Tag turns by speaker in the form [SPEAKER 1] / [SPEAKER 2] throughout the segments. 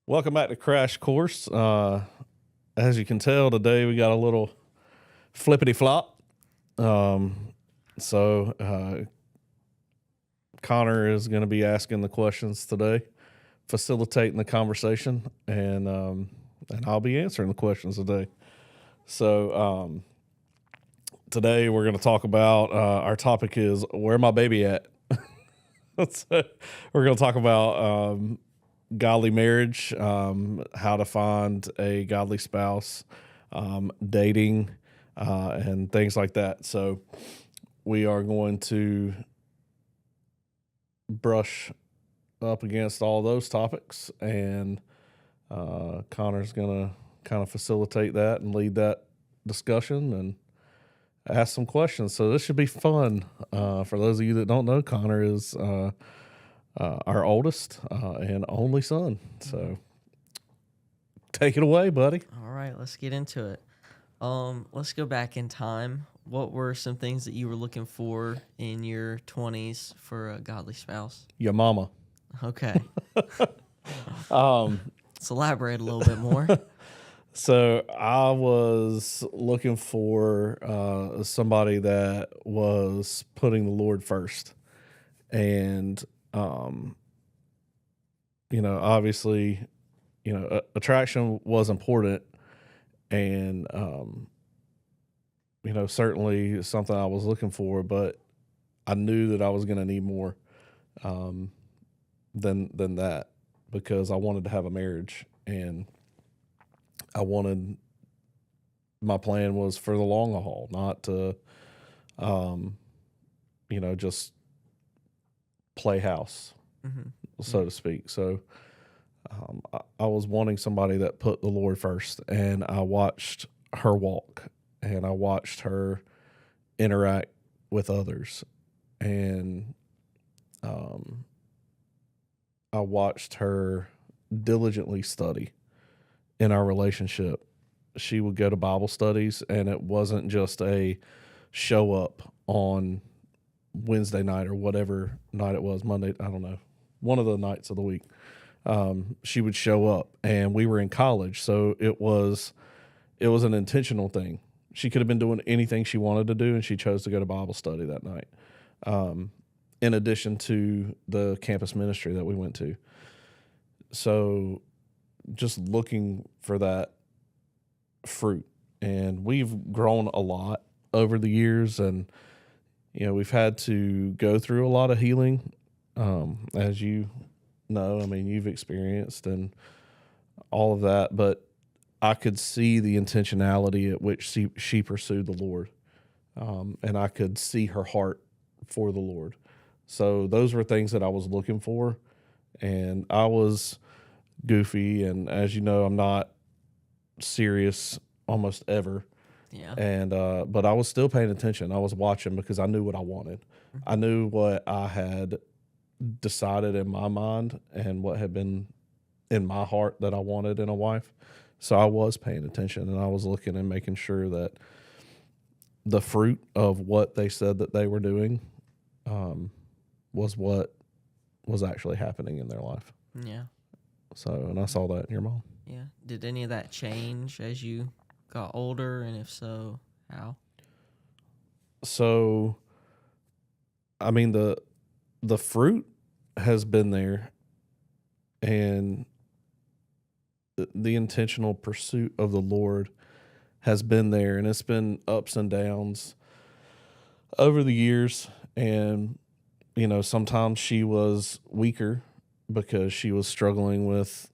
[SPEAKER 1] Welcome back to Crash Course. As you can tell, today we got a little flippity flop. So Connor is going to be asking the questions today, facilitating the conversation, and I'll be answering the questions today. So today we're going to talk about our topic is where my baby at. So we're going to talk about godly marriage, how to find a godly spouse, dating, and things like that. So we are going to brush up against all those topics, and Connor's going to kind of facilitate that and lead that discussion and ask some questions. So this should be fun. For those of you that don't know, Connor is our oldest and only son. So take it away, buddy.
[SPEAKER 2] All right, let's get into it. Let's go back in time. What were some things that you were looking for in your 20s for a godly spouse?
[SPEAKER 1] Your mama.
[SPEAKER 2] Okay. Let's elaborate a little bit more.
[SPEAKER 1] So I was looking for somebody that was putting the Lord first. And, obviously, attraction was important. And, certainly something I was looking for, but I knew that I was going to need more than that, because I wanted to have a marriage, and my plan was for the long haul, not to, just play house, so to speak. So I was wanting somebody that put the Lord first, and I watched her walk, and I watched her interact with others, and I watched her diligently study in our relationship. She would go to Bible studies, and it wasn't just a show up on Wednesday night or whatever night it was, Monday, I don't know, one of the nights of the week. She would show up, and we were in college, so it was an intentional thing. She could have been doing anything she wanted to do, and she chose to go to Bible study that night, in addition to the campus ministry that we went to. So just looking for that fruit. And we've grown a lot over the years, and we've had to go through a lot of healing, as you know. I mean, you've experienced and all of that, but I could see the intentionality at which she pursued the Lord, and I could see her heart for the Lord. So those were things that I was looking for, and I was goofy, and as you know, I'm not serious almost ever.
[SPEAKER 2] Yeah.
[SPEAKER 1] And but I was still paying attention. I was watching because I knew what I wanted. I knew what I had decided in my mind and what had been in my heart that I wanted in a wife. So I was paying attention, and I was looking and making sure that the fruit of what they said that they were doing was what was actually happening in their life.
[SPEAKER 2] Yeah.
[SPEAKER 1] So, and I saw that in your mom.
[SPEAKER 2] Yeah. Did any of that change as you got older, and if so, how?
[SPEAKER 1] So, I mean, the fruit has been there, and the intentional pursuit of the Lord has been there, and it's been ups and downs over the years. And sometimes she was weaker because she was struggling with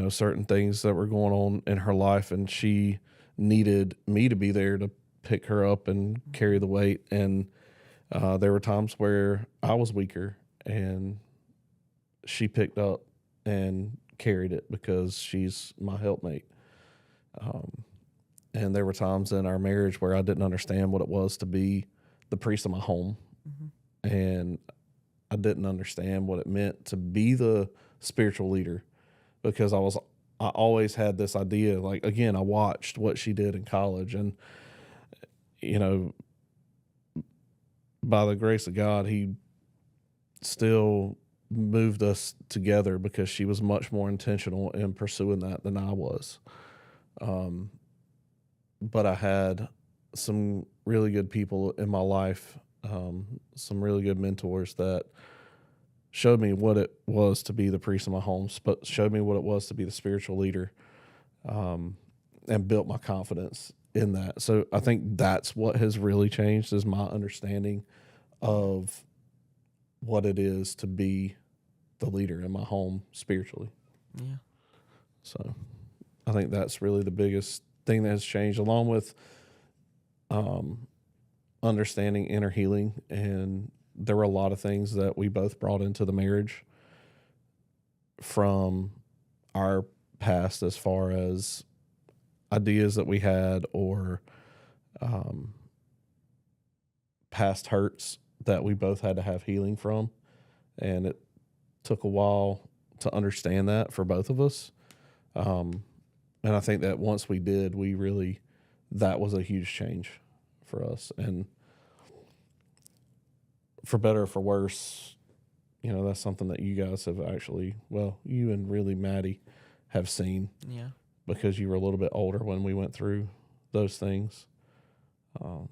[SPEAKER 1] certain things that were going on in her life, and she needed me to be there to pick her up and carry the weight. And there were times where I was weaker, and she picked up and carried it because she's my helpmate. And there were times in our marriage where I didn't understand what it was to be the priest of my home. And I didn't understand what it meant to be the spiritual leader, because I always had this idea, like, again, I watched what she did in college, and by the grace of God, he still moved us together because she was much more intentional in pursuing that than I was. But I had some really good people in my life, some really good mentors that showed me what it was to be the priest of my home, but showed me what it was to be the spiritual leader, and built my confidence in that. So I think that's what has really changed is my understanding of what it is to be the leader in my home spiritually.
[SPEAKER 2] Yeah.
[SPEAKER 1] So I think that's really the biggest thing that has changed, along with understanding inner healing. And there were a lot of things that we both brought into the marriage from our past, as far as ideas that we had, or past hurts that we both had to have healing from. And it took a while to understand that for both of us. And I think that once we did, that was a huge change for us. And for better or for worse, that's something that you guys have actually, well, you and really Maddie have seen.
[SPEAKER 2] Yeah.
[SPEAKER 1] Because you were a little bit older when we went through those things. So,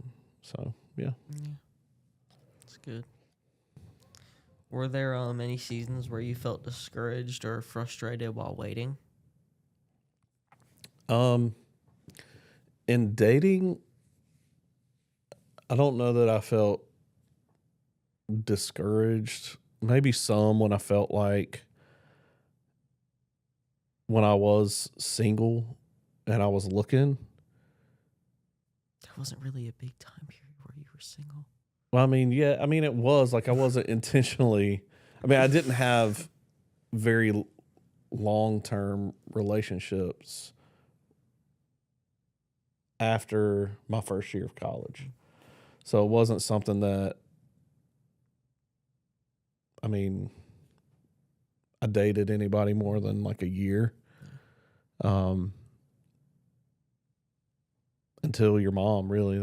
[SPEAKER 1] yeah.
[SPEAKER 2] Yeah. That's good. Were there any seasons where you felt discouraged or frustrated while waiting?
[SPEAKER 1] In dating, I don't know that I felt discouraged. Maybe some when I felt like when I was single and I was looking.
[SPEAKER 2] There wasn't really a big time period where you were single.
[SPEAKER 1] Well, it was like I wasn't intentionally. I didn't have very long-term relationships after my first year of college. So it wasn't something that, I dated anybody more than like a year. Until your mom, really.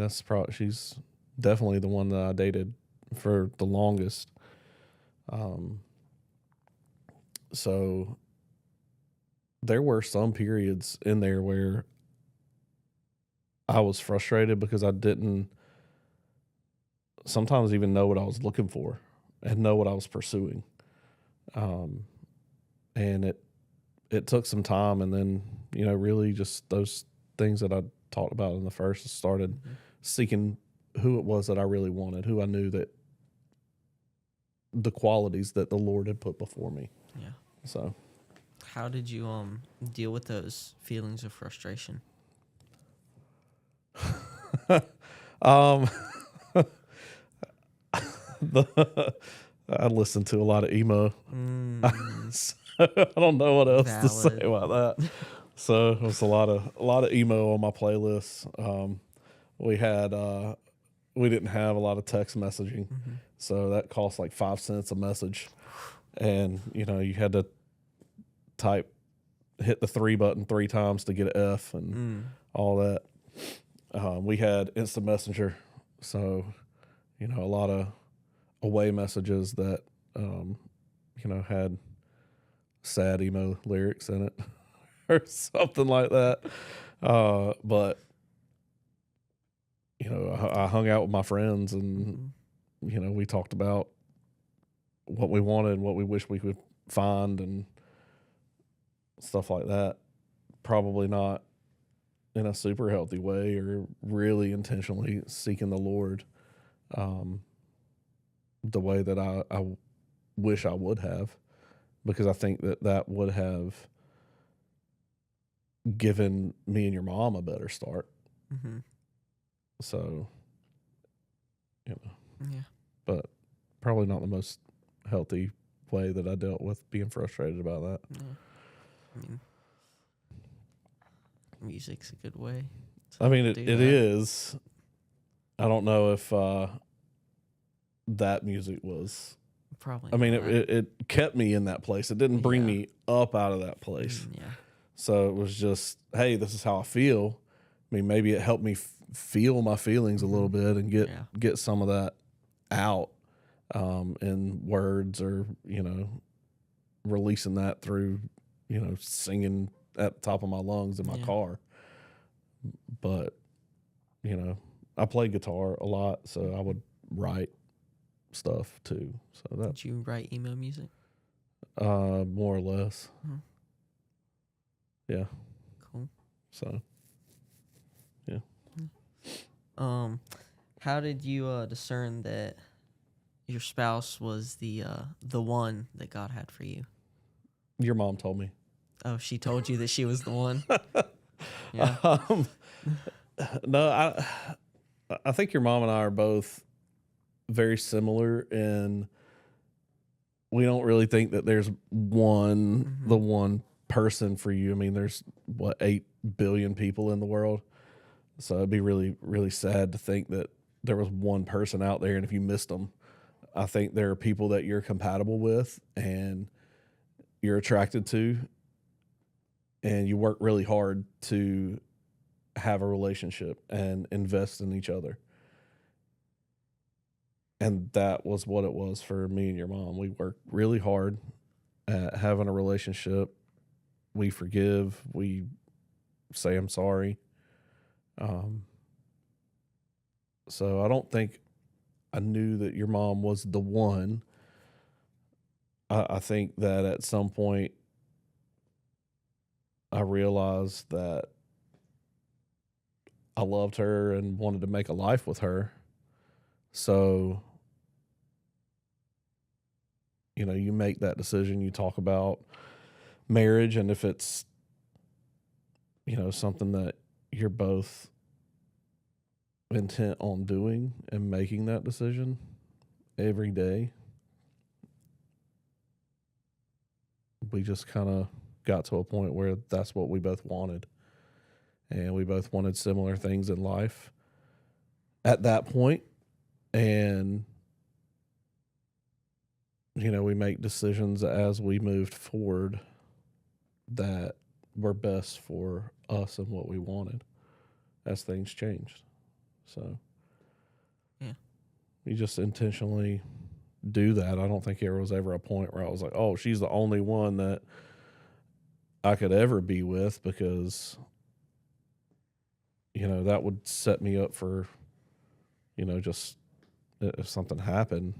[SPEAKER 1] She's definitely the one that I dated for the longest. So there were some periods in there where I was frustrated because I didn't sometimes even know what I was looking for and know what I was pursuing. And it took some time, and then, really just those things that I talked about in the first, started seeking who it was that I really wanted, who I knew that the qualities that the Lord had put before me.
[SPEAKER 2] Yeah.
[SPEAKER 1] So
[SPEAKER 2] how did you deal with those feelings of frustration?
[SPEAKER 1] I listened to a lot of emo. So I don't know what else to say about that. So it was a lot of emo on my playlist. We didn't have a lot of text messaging, so that cost like 5 cents a message, and you had to hit the 3 button 3 times to get an F and all that. We had instant messenger, so a lot of away messages that had sad emo lyrics in it or something like that. But I hung out with my friends, and we talked about what we wanted, what we wish we could find, and stuff like that. Probably not in a super healthy way or really intentionally seeking the Lord the way that I wish I would have, because I think that would have given me and your mom a better start. So,
[SPEAKER 2] Yeah.
[SPEAKER 1] But probably not the most healthy way that I dealt with being frustrated about that.
[SPEAKER 2] Yeah. Music's a good way.
[SPEAKER 1] It is. I don't know if that music was.
[SPEAKER 2] Probably.
[SPEAKER 1] It kept me in that place. It didn't bring me up out of that place.
[SPEAKER 2] Yeah.
[SPEAKER 1] So it was just, hey, this is how I feel. Maybe it helped me feel my feelings a little bit and get some of that out in words or releasing that through, singing at the top of my lungs in my
[SPEAKER 2] Yeah.
[SPEAKER 1] car. But, I play guitar a lot, so I would write stuff too. So that,
[SPEAKER 2] Did you write emo music?
[SPEAKER 1] more or less.
[SPEAKER 2] Mhm.
[SPEAKER 1] Yeah.
[SPEAKER 2] Cool.
[SPEAKER 1] So,
[SPEAKER 2] How did you discern that your spouse was the one that God had for you?
[SPEAKER 1] your mom told me.
[SPEAKER 2] Oh, she told you that she was the one. Yeah.
[SPEAKER 1] No, I think your mom and I are both very similar in we don't really think that there's the one person for you. I mean, there's 8 billion people in the world. So it'd be really, really sad to think that there was one person out there and if you missed them, I think there are people that you're compatible with and you're attracted to and you work really hard to have a relationship and invest in each other. And that was what it was for me and your mom. We worked really hard at having a relationship. We forgive. We say, I'm sorry. So I don't think I knew that your mom was the one. I think that at some point I realized that I loved her and wanted to make a life with her. So, you make that decision, you talk about marriage, and if it's, something that you're both intent on doing and making that decision every day, we just kind of got to a point where that's what we both wanted. And we both wanted similar things in life at that point. And, we make decisions as we moved forward that were best for us and what we wanted as things changed. So,
[SPEAKER 2] Yeah.
[SPEAKER 1] you just intentionally do that. I don't think there was ever a point where I was like, oh, she's the only one that I could ever be with because, that would set me up for, just if something happened,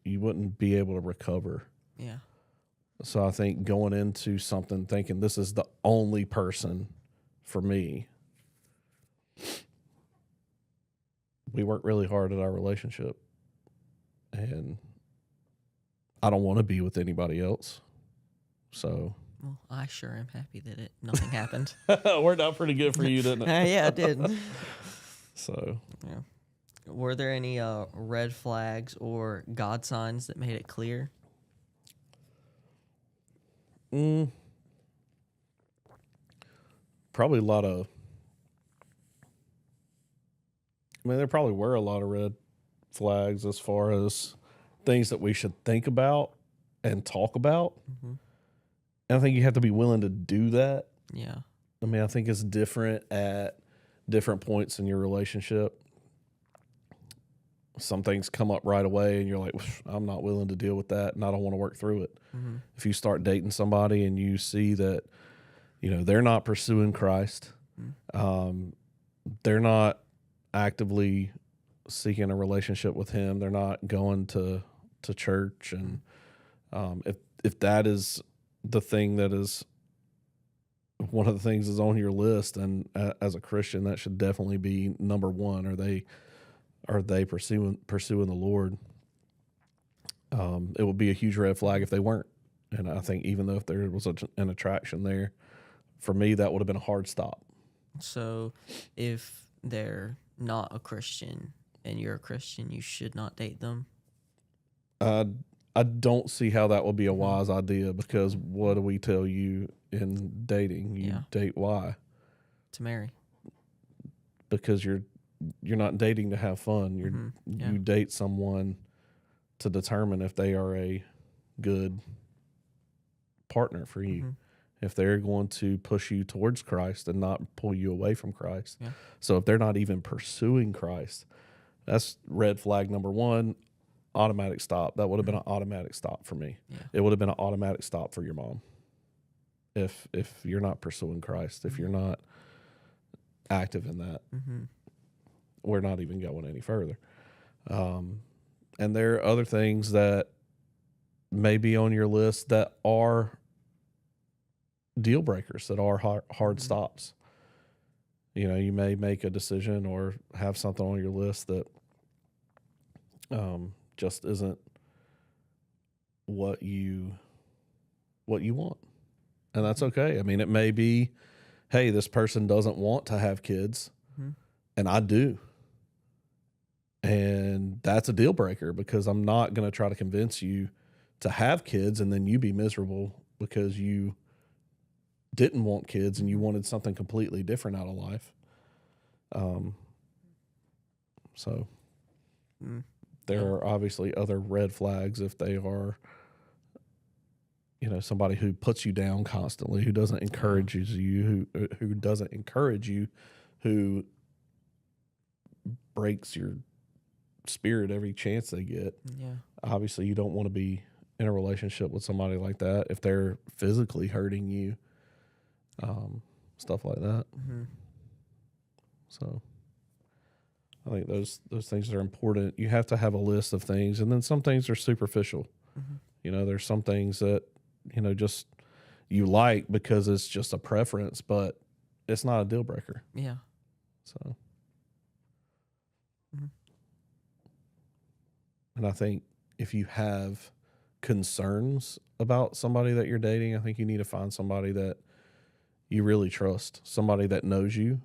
[SPEAKER 1] you wouldn't be able to recover.
[SPEAKER 2] Yeah.
[SPEAKER 1] So I think going into something thinking this is the only person for me, we worked really hard at our relationship. And I don't want to be with anybody else. So
[SPEAKER 2] Well, I sure am happy that nothing happened.
[SPEAKER 1] worked out pretty good for you, didn't it?
[SPEAKER 2] Yeah, it did.
[SPEAKER 1] So
[SPEAKER 2] Yeah. Were there any red flags or God signs that made it clear?
[SPEAKER 1] probably a lot of, there probably were a lot of red flags as far as things that we should think about and talk about.
[SPEAKER 2] Mm-hmm.
[SPEAKER 1] And I think you have to be willing to do that.
[SPEAKER 2] Yeah.
[SPEAKER 1] I think it's different at different points in your relationship. Some things come up right away and you're like, I'm not willing to deal with that and I don't want to work through it.
[SPEAKER 2] Mm-hmm.
[SPEAKER 1] If you start dating somebody and you see that, they're not pursuing Christ, they're not actively seeking a relationship with him, they're not going to church. And if that is the thing that is one of the things is on your list, and as a Christian, that should definitely be number one. Are they pursuing the Lord? It would be a huge red flag if they weren't. And I think even though if there was an attraction there, for me, that would have been a hard stop.
[SPEAKER 2] So if they're not a Christian and you're a Christian, you should not date them?
[SPEAKER 1] I don't see how that would be a wise idea, because what do we tell you in dating? You date why?
[SPEAKER 2] To marry.
[SPEAKER 1] Because you're not dating to have fun. You date someone to determine if they are a good partner for you.
[SPEAKER 2] Mm-hmm.
[SPEAKER 1] If they're going to push you towards Christ and not pull you away from Christ.
[SPEAKER 2] Yeah.
[SPEAKER 1] So if they're not even pursuing Christ, that's red flag number one. automatic stop. That would have been an automatic stop for me.
[SPEAKER 2] Yeah.
[SPEAKER 1] It would have been an automatic stop for your mom. If you're not pursuing Christ, if you're not active in that, we're not even going any further. And there are other things that may be on your list that are deal breakers, that are hard stops. You know, you may make a decision or have something on your list that just isn't what you want. And that's okay. I mean, it may be, hey, this person doesn't want to have kids, and I do. And that's a deal breaker, because I'm not going to try to convince you to have kids and then you be miserable because you didn't want kids and you wanted something completely different out of life. So there are obviously other red flags if they are, you know, somebody who puts you down constantly, who doesn't encourage you, who doesn't encourage you, who breaks your spirit every chance they get.
[SPEAKER 2] Yeah.
[SPEAKER 1] Obviously, you don't want to be in a relationship with somebody like that if they're physically hurting you, stuff like that. So I think those things are important. You have to have a list of things, and then some things are superficial. You know, there's some things that, you know, just you like because it's just a preference, but it's not a deal breaker.
[SPEAKER 2] Yeah.
[SPEAKER 1] So, and I think if you have concerns about somebody that you're dating, I think you need to find somebody that you really trust, somebody that knows you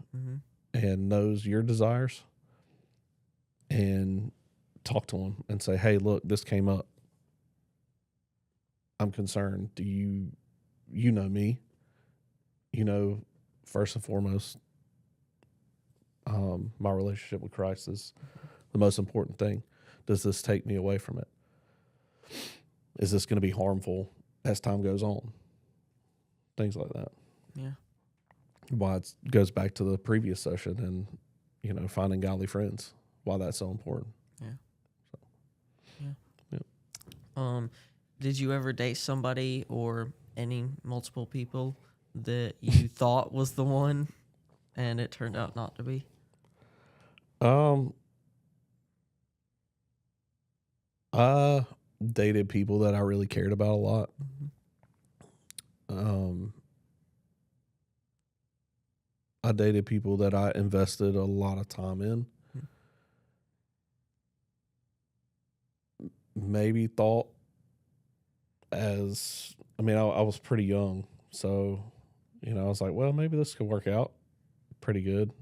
[SPEAKER 1] and knows your desires, and talk to them and say, hey, look, this came up. I'm concerned. Do you know me? You know, first and foremost, my relationship with Christ is the most important thing. Does this take me away from it? Is this going to be harmful as time goes on? Things like that.
[SPEAKER 2] Yeah.
[SPEAKER 1] Why it goes back to the previous session and, you know, finding godly friends, why that's so important.
[SPEAKER 2] Yeah.
[SPEAKER 1] So,
[SPEAKER 2] Yeah. Did you ever date somebody or any multiple people that you thought was the one and it turned out not to be?
[SPEAKER 1] I dated people that I really cared about a lot. I dated people that I invested a lot of time in. Maybe thought I was pretty young. So, you know, I was like, well, maybe this could work out pretty good.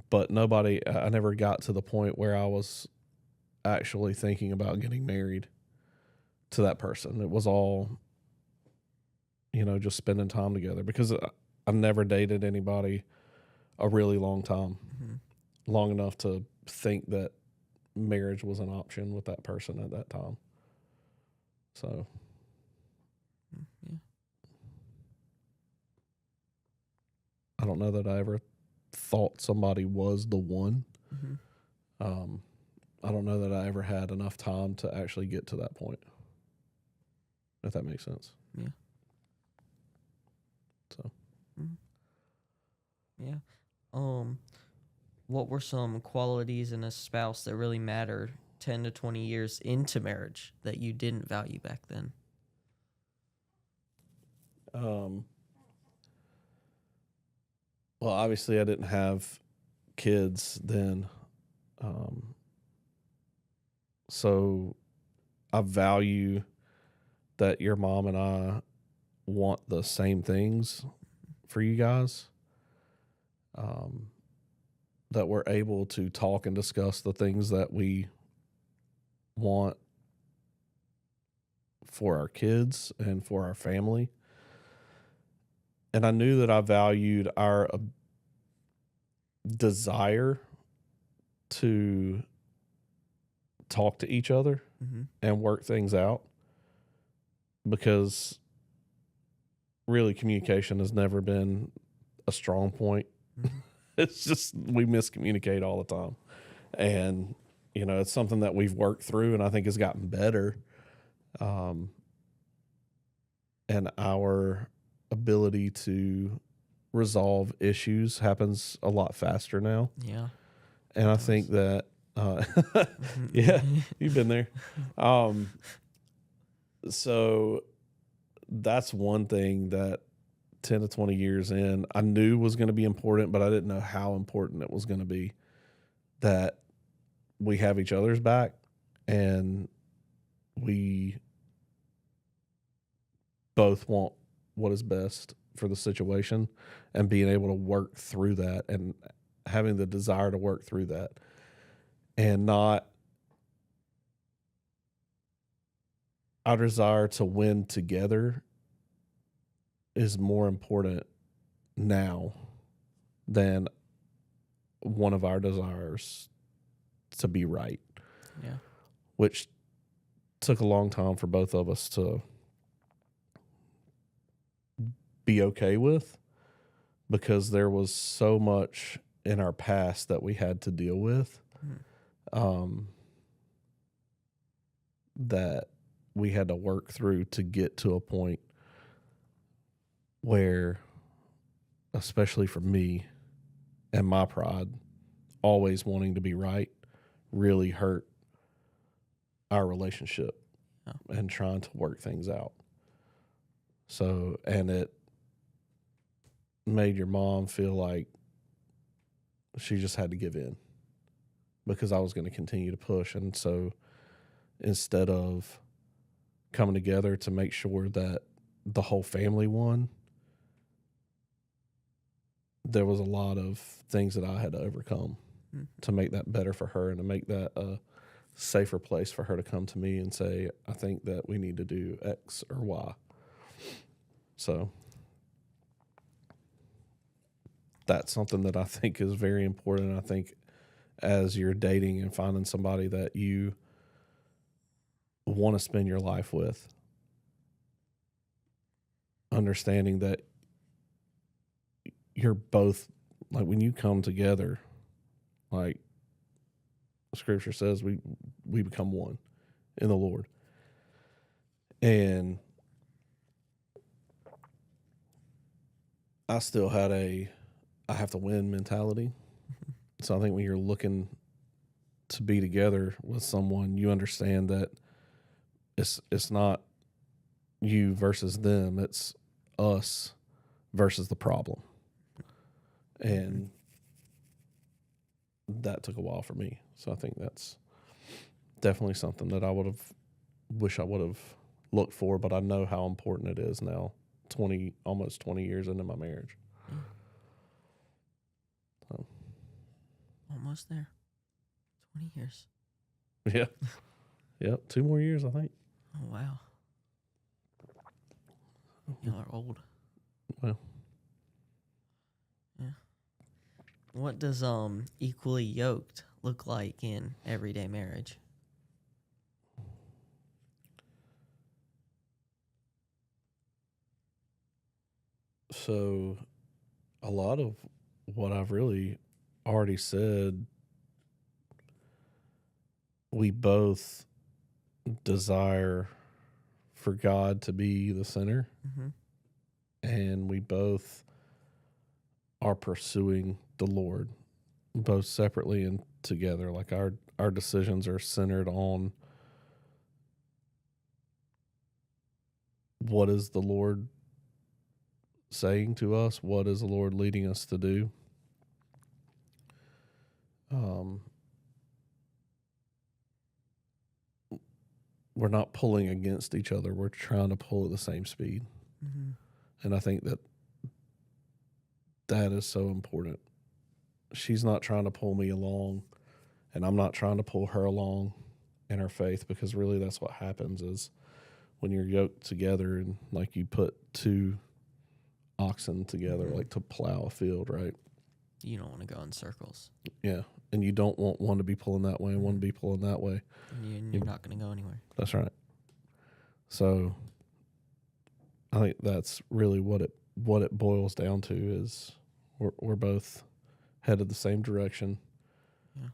[SPEAKER 1] But I never got to the point where I was actually thinking about getting married to that person. It was all, you know, just spending time together, because I've never dated anybody a really long time, long enough to think that marriage was an option with that person at that time. So, I don't know that I ever thought somebody was the one. I don't know that I ever had enough time to actually get to that point, if that makes sense.
[SPEAKER 2] Yeah.
[SPEAKER 1] So,
[SPEAKER 2] yeah. What were some qualities in a spouse that really mattered 10 to 20 years into marriage that you didn't value back then?
[SPEAKER 1] Well, obviously I didn't have kids then. So I value that your mom and I want the same things for you guys. That we're able to talk and discuss the things that we want for our kids and for our family. And I knew that I valued our desire to talk to each other and work things out, because really communication has never been a strong point. It's just we miscommunicate all the time. And, it's something that we've worked through and I think has gotten better. And our ability to resolve issues happens a lot faster now.
[SPEAKER 2] Yeah.
[SPEAKER 1] And I think that, yeah, you've been there. So that's one thing that 10 to 20 years in, I knew was going to be important, but I didn't know how important it was going to be, that we have each other's back and we both want what is best for the situation, and being able to work through that and having the desire to work through that, and not our desire to win together is more important now than one of our desires to be right.
[SPEAKER 2] Yeah.
[SPEAKER 1] Which took a long time for both of us to be okay with, because there was so much in our past that we had to deal with, that we had to work through to get to a point where, especially for me and my pride, always wanting to be right really hurt our relationship and trying to work things out. So, and it made your mom feel like she just had to give in because I was going to continue to push. And so instead of coming together to make sure that the whole family won, there was a lot of things that I had to overcome to make that better for her and to make that a safer place for her to come to me and say, I think that we need to do X or Y. So that's something that I think is very important. I think as you're dating and finding somebody that you want to spend your life with, understanding that you're both, like, when you come together, like Scripture says, we become one in the Lord. And I still had I have to win mentality. So I think when you're looking to be together with someone, you understand that it's not you versus them, it's us versus the problem. And that took a while for me. So I think that's definitely something that I wish I would have looked for, but I know how important it is now, almost 20 years into my marriage. So.
[SPEAKER 2] Almost there. 20 years.
[SPEAKER 1] Yeah. Yep. 2 more years, I think.
[SPEAKER 2] Oh, wow. Y'all are old.
[SPEAKER 1] Well.
[SPEAKER 2] Yeah. What does equally yoked look like in everyday marriage?
[SPEAKER 1] So a lot of what I've really already said, we both desire for God to be the center, and we both are pursuing the Lord, both separately and together. Like our decisions are centered on what is the Lord saying to us, what is the Lord leading us to do. We're not pulling against each other. We're trying to pull at the same speed. And I think that is so important. She's not trying to pull me along, and I'm not trying to pull her along in her faith, because really that's what happens is when you're yoked together and like you put 2 oxen together, like to plow a field, right?
[SPEAKER 2] You don't want to go in circles.
[SPEAKER 1] Yeah. And you don't want one to be pulling that way and one to be pulling that way.
[SPEAKER 2] You're not going to go anywhere.
[SPEAKER 1] That's right. So I think that's really what it boils down to is we're both headed the same direction.
[SPEAKER 2] Yeah.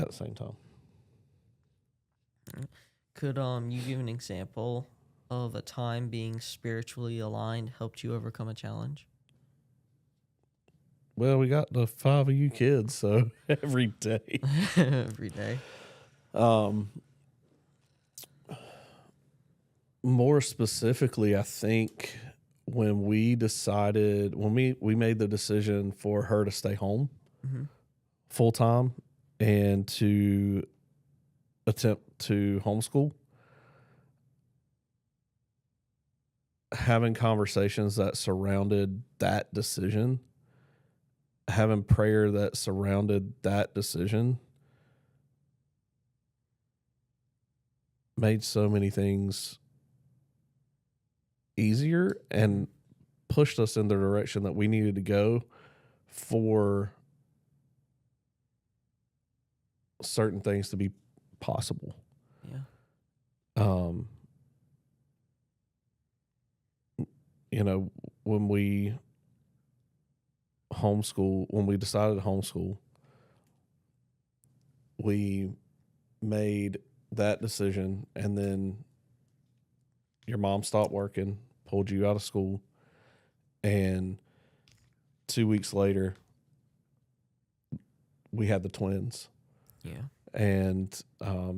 [SPEAKER 1] at the same time.
[SPEAKER 2] Could you give an example of a time being spiritually aligned helped you overcome a challenge?
[SPEAKER 1] Well, we got the 5 of you kids, so every day.
[SPEAKER 2] Every day.
[SPEAKER 1] More specifically, I think when we made the decision for her to stay home full time and to attempt to homeschool, having conversations that surrounded that decision, having prayer that surrounded that decision made so many things easier and pushed us in the direction that we needed to go for certain things to be possible.
[SPEAKER 2] Yeah.
[SPEAKER 1] When we decided to homeschool, we made that decision, and then your mom stopped working, pulled you out of school, and 2 weeks later, we had the twins.
[SPEAKER 2] Yeah.
[SPEAKER 1] And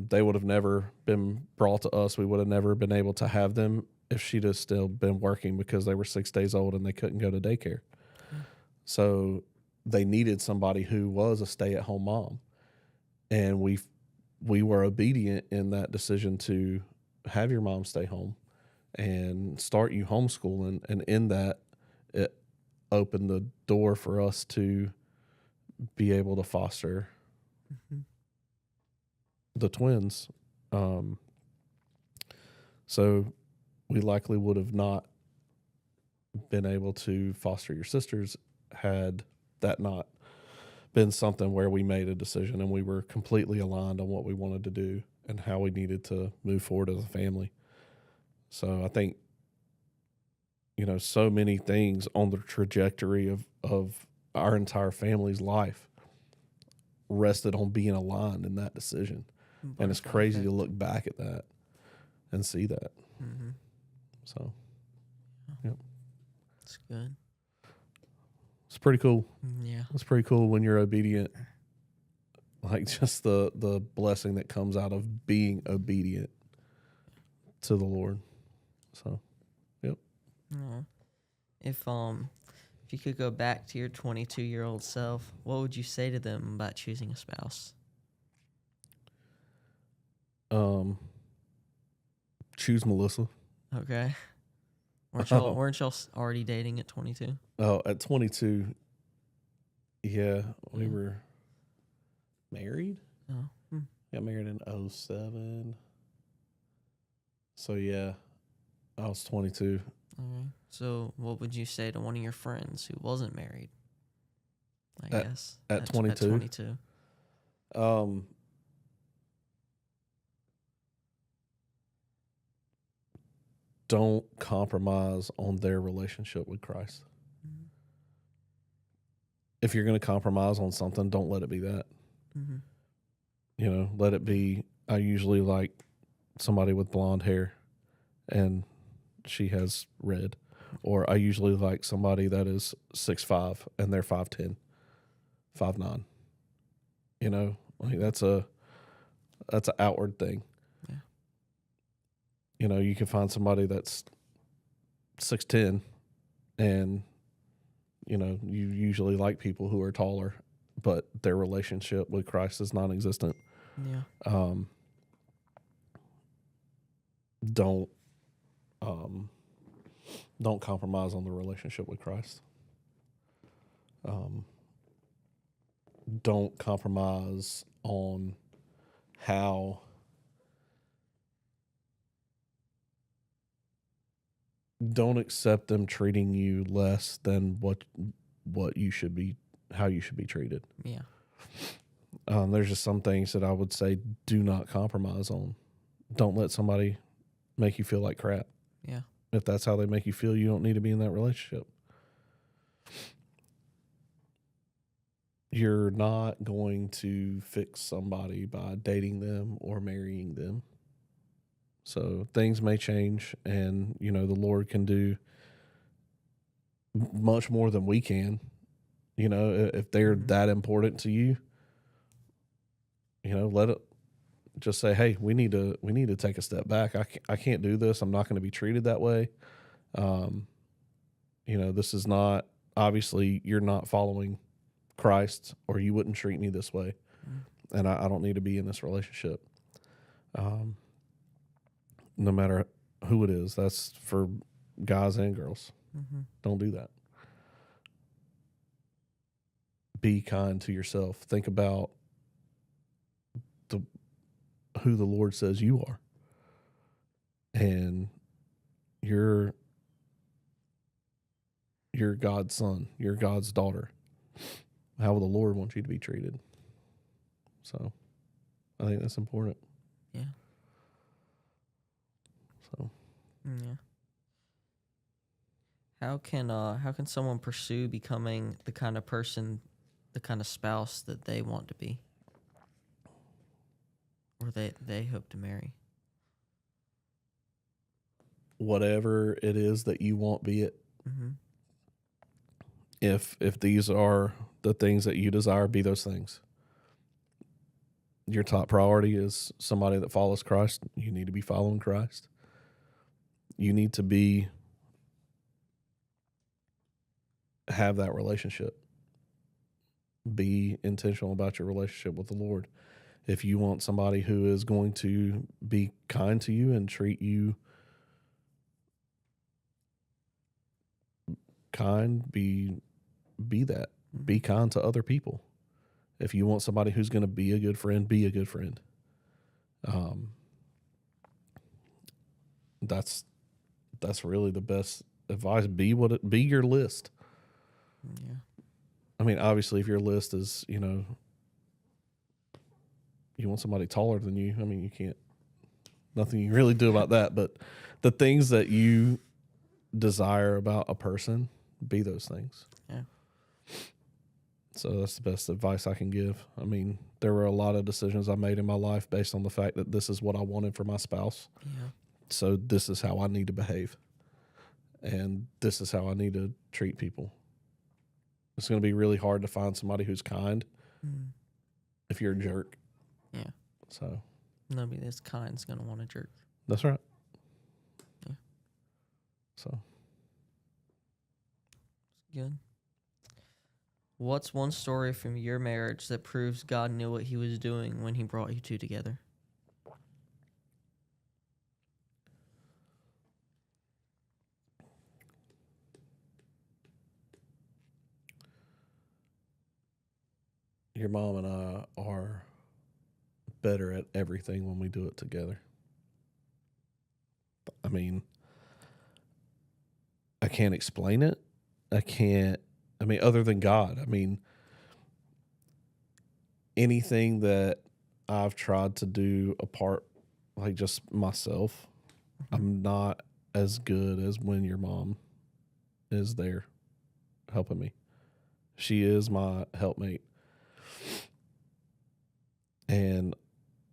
[SPEAKER 1] they would have never been brought to us. We would have never been able to have them if she'd have still been working, because they were 6 days old and they couldn't go to daycare. So they needed somebody who was a stay-at-home mom. And we were obedient in that decision to have your mom stay home and start you homeschooling. And in that, it opened the door for us to be able to foster the twins. So we likely would have not been able to foster your sisters had that not been something where we made a decision and we were completely aligned on what we wanted to do and how we needed to move forward as a family. So I think, so many things on the trajectory of our entire family's life rested on being aligned in that decision. And it's crazy to look back at that and see that. So, yep.
[SPEAKER 2] That's good.
[SPEAKER 1] It's pretty cool.
[SPEAKER 2] Yeah.
[SPEAKER 1] It's pretty cool when you're obedient. Like, just the blessing that comes out of being obedient to the Lord. So, yep.
[SPEAKER 2] Yeah. If you could go back to your 22-year-old self, what would you say to them about choosing a spouse?
[SPEAKER 1] Choose Melissa.
[SPEAKER 2] Okay. Weren't y'all already dating at 22?
[SPEAKER 1] Oh, at 22, yeah, we were married.
[SPEAKER 2] Oh.
[SPEAKER 1] Got married in 2007. So, yeah, I was 22.
[SPEAKER 2] Okay. So what would you say to one of your friends who wasn't married? I guess.
[SPEAKER 1] At 22?
[SPEAKER 2] At 22.
[SPEAKER 1] Don't compromise on their relationship with Christ. If you're going to compromise on something, don't let it be that. Let it be, I usually like somebody with blonde hair and she has red. Or I usually like somebody that is 6'5" and they're 5'10", 5'9". That's an outward thing. You can find somebody that's 6'10", and you usually like people who are taller, but their relationship with Christ is non-existent.
[SPEAKER 2] Yeah.
[SPEAKER 1] Don't compromise on the relationship with Christ. Don't compromise on how don't accept them treating you less than what you should be, how you should be treated.
[SPEAKER 2] Yeah.
[SPEAKER 1] There's just some things that I would say do not compromise on. Don't let somebody make you feel like crap.
[SPEAKER 2] Yeah.
[SPEAKER 1] If that's how they make you feel, you don't need to be in that relationship. You're not going to fix somebody by dating them or marrying them. So things may change, and the Lord can do much more than we can. If they're
[SPEAKER 2] Mhm.
[SPEAKER 1] that important to you, let it just say, "Hey, we need to take a step back. I can't do this. I'm not going to be treated that way. Um, this is not obviously you're not following Christ, or you wouldn't treat me this way,
[SPEAKER 2] Mm.
[SPEAKER 1] and I don't need to be in this relationship." Um, no matter who it is, that's for guys and girls.
[SPEAKER 2] Mhm.
[SPEAKER 1] Don't do that. Be kind to yourself. Think about the who the Lord says you are, and you're God's son. You're God's daughter. How will the Lord want you to be treated? So, I think that's important.
[SPEAKER 2] Yeah.
[SPEAKER 1] So,
[SPEAKER 2] Yeah. How can someone pursue becoming the kind of person, the kind of spouse that they want to be, or they hope to marry?
[SPEAKER 1] whatever it is that you want, be it.
[SPEAKER 2] Mhm.
[SPEAKER 1] If these are the things that you desire, be those things. Your top priority is somebody that follows Christ. You need to be following Christ. You need to have that relationship. Be intentional about your relationship with the Lord. If you want somebody who is going to be kind to you and treat you kind, be that. Be
[SPEAKER 2] Mhm.
[SPEAKER 1] kind to other people. If you want somebody who's going to be a good friend, be a good friend. Um, that's really the best advice. Be your list.
[SPEAKER 2] Yeah.
[SPEAKER 1] I mean, obviously, if your list is you want somebody taller than you, I mean, you can't nothing you can really do about that. But the things that you desire about a person, be those things.
[SPEAKER 2] Yeah.
[SPEAKER 1] So that's the best advice I can give. I mean, there were a lot of decisions I made in my life based on the fact that this is what I wanted for my spouse.
[SPEAKER 2] Yeah.
[SPEAKER 1] So this is how I need to behave. And this is how I need to treat people. It's going to be really hard to find somebody who's kind
[SPEAKER 2] Mm.
[SPEAKER 1] if you're a jerk.
[SPEAKER 2] Yeah.
[SPEAKER 1] So
[SPEAKER 2] Nobody that's kind's gonna want a jerk.
[SPEAKER 1] that's right.
[SPEAKER 2] Yeah.
[SPEAKER 1] So
[SPEAKER 2] Good. What's one story from your marriage that proves God knew what He was doing when He brought you two together?
[SPEAKER 1] your mom and I are better at everything when we do it together. I mean, I can't explain it. I can't, I mean, other than God. I mean, anything that I've tried to do apart, like just myself,
[SPEAKER 2] Mhm.
[SPEAKER 1] I'm not as good as when your mom is there helping me. She is my helpmate. And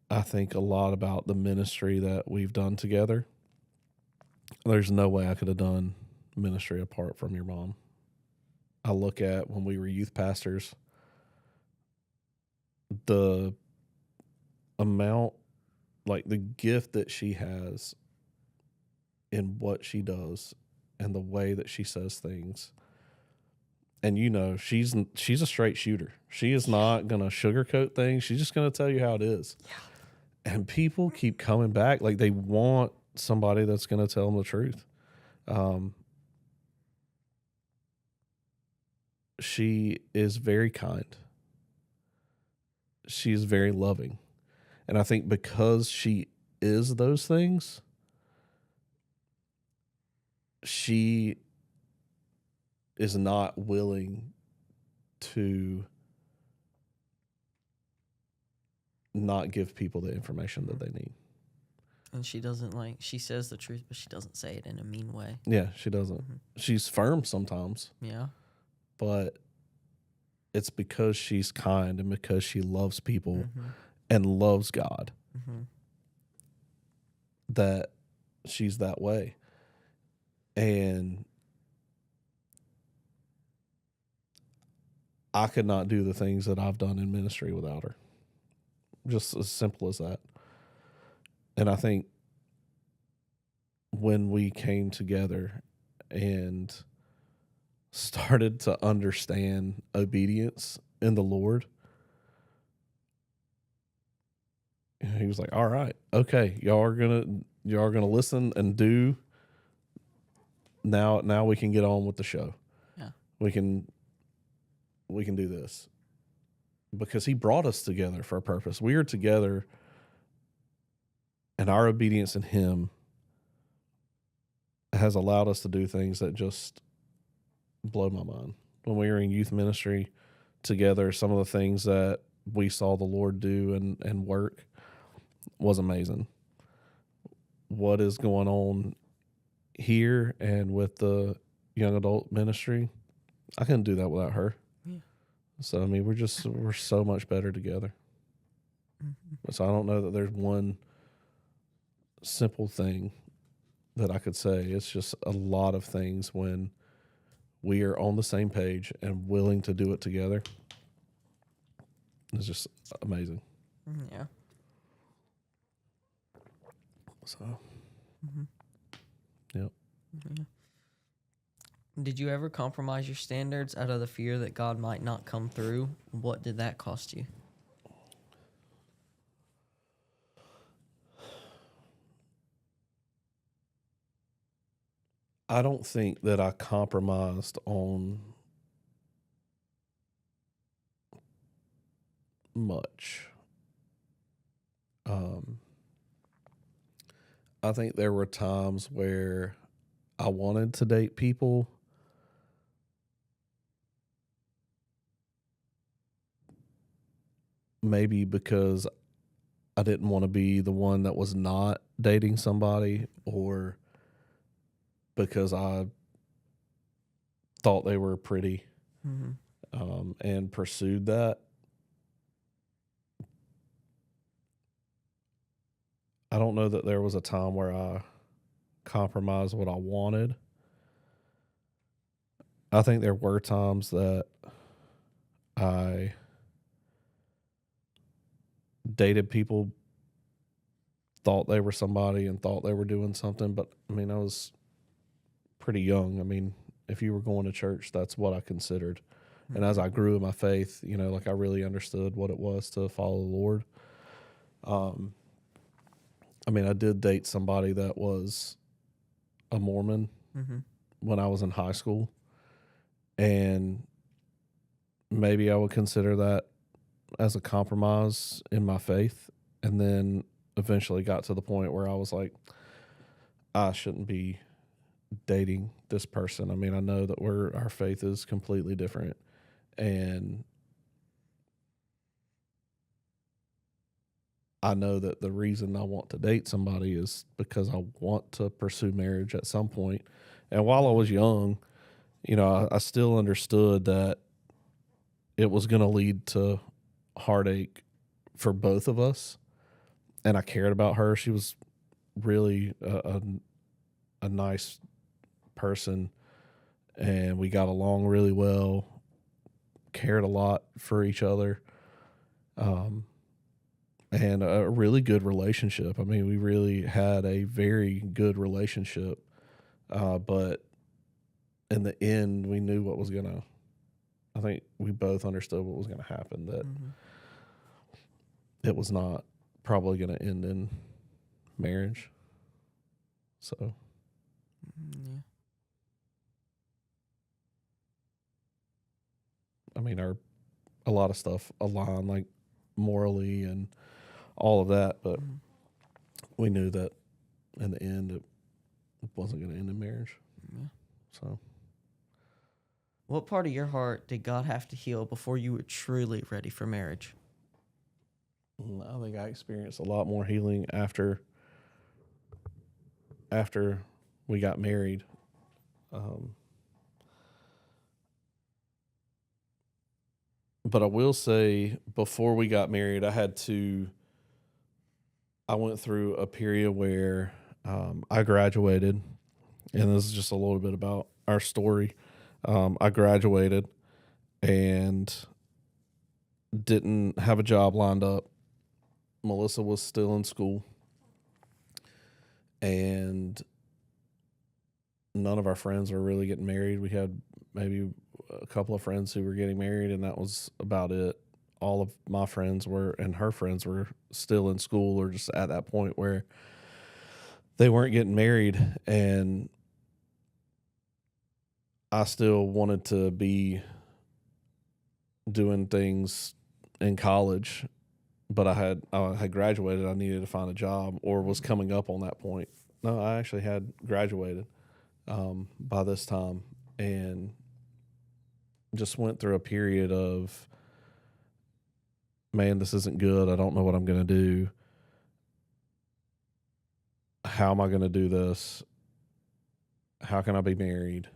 [SPEAKER 1] I think a lot about the ministry that we've done together. There's no way I could have done ministry apart from your mom. I look at when we were youth pastors, the amount, like the gift that she has in what she does and the way that she says things. And she's a straight shooter. She is not going to sugarcoat things. She's just going to tell you how it is.
[SPEAKER 2] Yeah.
[SPEAKER 1] And people keep coming back like they want somebody that's going to tell them the truth. Um, she is very kind. She is very loving. And I think because she is those things, she is not willing to not give people the information that they need.
[SPEAKER 2] And she doesn't she says the truth, but she doesn't say it in a mean way.
[SPEAKER 1] Yeah, she doesn't.
[SPEAKER 2] Mhm.
[SPEAKER 1] She's firm sometimes,
[SPEAKER 2] Yeah.
[SPEAKER 1] but it's because she's kind and because she loves people
[SPEAKER 2] Mm-hmm.
[SPEAKER 1] and loves God
[SPEAKER 2] Mm-hmm.
[SPEAKER 1] that she's that way. And I could not do the things that I've done in ministry without her. Just as simple as that. And I think when we came together and started to understand obedience in the Lord, he was like, "All right, okay, y'all are gonna listen and do. Now we can get on with the show.
[SPEAKER 2] Yeah.
[SPEAKER 1] We can do this." Because he brought us together for a purpose. We are together, and our obedience in him has allowed us to do things that just blow my mind. When we were in youth ministry together, some of the things that we saw the Lord do and work was amazing. What is going on here and with the young adult ministry, I couldn't do that without her.
[SPEAKER 2] Yeah.
[SPEAKER 1] So I mean, we're so much better together.
[SPEAKER 2] Mm-hmm.
[SPEAKER 1] So I don't know that there's one simple thing that I could say. It's just a lot of things when we are on the same page and willing to do it together. It's just amazing.
[SPEAKER 2] Yeah.
[SPEAKER 1] So,
[SPEAKER 2] Mm-hmm.
[SPEAKER 1] yep.
[SPEAKER 2] Yeah. Did you ever compromise your standards out of the fear that God might not come through? What did that cost you?
[SPEAKER 1] I don't think that I compromised on much. Um, I think there were times where I wanted to date people, maybe because I didn't want to be the one that was not dating somebody, or because I thought they were pretty,
[SPEAKER 2] Mm-hmm.
[SPEAKER 1] and pursued that. I don't know that there was a time where I compromised what I wanted. I think there were times that I dated people, thought they were somebody and thought they were doing something, but I mean, I was pretty young. I mean, if you were going to church, that's what I considered. And as I grew in my faith, like I really understood what it was to follow the Lord. I mean, I did date somebody that was a Mormon
[SPEAKER 2] Mm-hmm.
[SPEAKER 1] when I was in high school, and maybe I would consider that as a compromise in my faith. And then eventually got to the point where I was like, I shouldn't be dating this person. I mean, I know that our faith is completely different, and I know that the reason I want to date somebody is because I want to pursue marriage at some point. And while I was young, I still understood that it was going to lead to heartache for both of us. And I cared about her. She was really a nice person, and we got along really well, cared a lot for each other. And a really good relationship. I mean, we really had a very good relationship. But in the end, we knew what was I think we both understood what was going to happen, that
[SPEAKER 2] Mm-hmm.
[SPEAKER 1] it was not probably going to end in marriage. So,
[SPEAKER 2] Yeah.
[SPEAKER 1] I mean, a lot of stuff aligned, like morally and all of that, but
[SPEAKER 2] Mm-hmm.
[SPEAKER 1] we knew that in the end, it wasn't going to end in marriage.
[SPEAKER 2] Yeah.
[SPEAKER 1] So,
[SPEAKER 2] What part of your heart did God have to heal before you were truly ready for marriage?
[SPEAKER 1] I think I experienced a lot more healing after we got married. Um, But I will say, before we got married, I went through a period where I graduated, and this is just a little bit about our story. I graduated and didn't have a job lined up. Melissa was still in school, and none of our friends were really getting married. We had maybe a couple of friends who were getting married, and that was about it. All of my friends were, and her friends were still in school or just at that point where they weren't getting married. And I still wanted to be doing things in college, but I had graduated. I needed to find a job, or was coming up on that point. No, I actually had graduated by this time, and just went through a period of, man, this isn't good. I don't know what I'm going to do. How am I going to do this? How can I be married?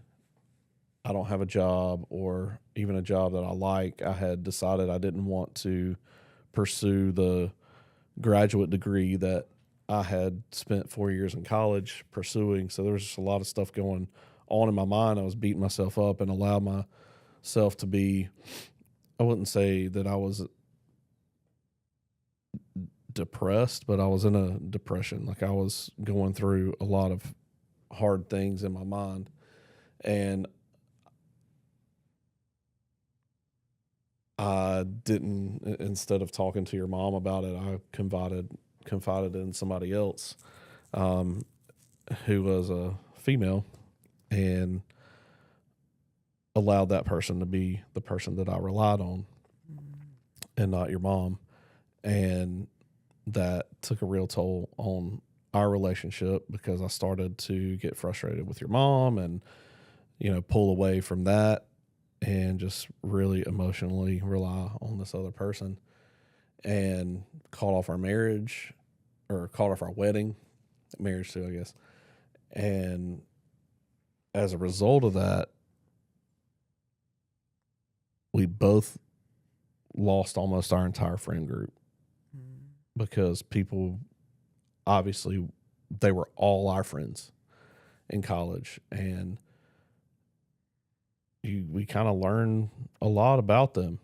[SPEAKER 1] I don't have a job, or even a job that I like. I had decided I didn't want to pursue the graduate degree that I had spent 4 years in college pursuing. So there was just a lot of stuff going on in my mind. I was beating myself up and allowed myself to be, I wouldn't say that I was depressed, but I was in a depression. Like, I was going through a lot of hard things in my mind. And I didn't, instead of talking to your mom about it, I confided in somebody else, who was a female, and allowed that person to be the person that I relied on, and not your mom. And that took a real toll on our relationship, because I started to get frustrated with your mom and, pull away from that and just really emotionally rely on this other person, and called off our marriage, or called off our marriage too, I guess. And as a result of that, we both lost almost our entire friend group, because people, obviously, they were all our friends in college, and we kind of learned a lot about them.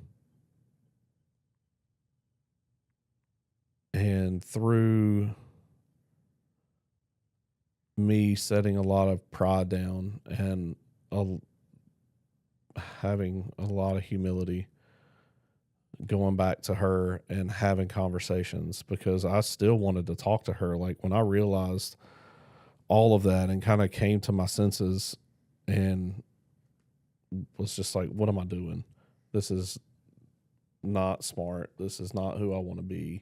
[SPEAKER 1] And through me setting a lot of pride down, and having a lot of humility, going back to her and having conversations, because I still wanted to talk to her. Like, when I realized all of that and kind of came to my senses, and was just like, what am I doing? This is not smart. This is not who I want to be.